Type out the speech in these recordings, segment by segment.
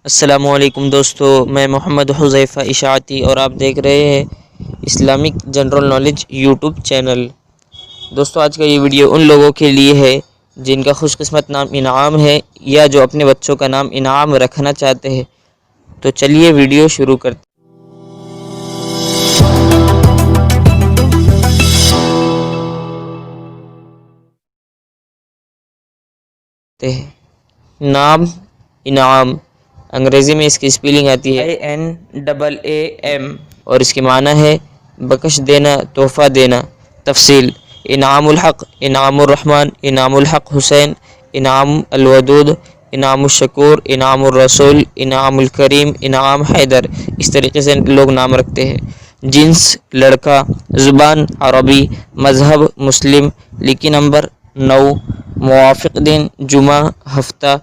السلام علیکم دوستو، میں محمد حذیفہ اشاعتی اور آپ دیکھ رہے ہیں Islamic general knowledge YouTube channel. دوستو، آج کا یہ ویڈیو ان لوگوں کے لیے ہے جن کا خوش قسمت نام انعام ہے یا جو اپنے بچوں کا نام انعام رکھنا چاہتے ہیں۔ تو چلیے ویڈیو شروع کرتے ہیں۔ نام انعام، انگریزی میں اس کی اسپیلنگ آتی ہے INAAM اور اس کی معنی ہے بخش دینا، تحفہ دینا۔ تفصیل: انعام الحق، انعام الرحمن، انعام الحق حسین، انعام الودود، انعام الشکور، انعام الرسول، انعام الکریم، انعام حیدر۔ اس طریقے سے لوگ نام رکھتے ہیں۔ جنس لڑکا، زبان عربی، مذہب مسلم، لکی نمبر 9، موافق دن جمعہ ہفتہ،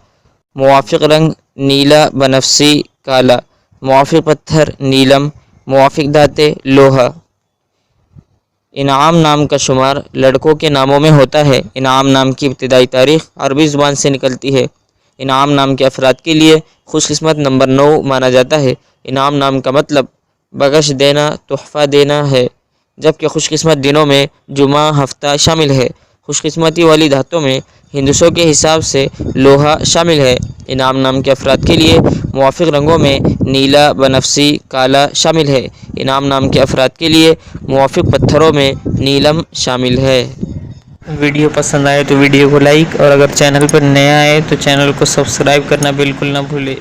موافق رنگ نیلا بنفسی کالا، موافق پتھر نیلم، موافق دھاتیں لوہا۔ انعام نام کا شمار لڑکوں کے ناموں میں ہوتا ہے۔ انعام نام کی ابتدائی تاریخ عربی زبان سے نکلتی ہے۔ انعام نام کے افراد کے لیے خوش قسمت نمبر 9 مانا جاتا ہے۔ انعام نام کا مطلب بخش دینا، تحفہ دینا ہے، جبکہ خوش قسمت دنوں میں جمعہ ہفتہ شامل ہے۔ خوش قسمتی والی دھاتوں میں ہندسوں کے حساب سے لوہا شامل ہے۔ انعام نام کے افراد کے لیے موافق رنگوں میں نیلا بنفسی کالا شامل ہے۔ انعام نام کے افراد کے لیے موافق پتھروں میں نیلم شامل ہے۔ ویڈیو پسند آئے تو ویڈیو کو لائک اور اگر چینل پر نیا ہے تو چینل کو سبسکرائب کرنا بالکل نہ بھولے۔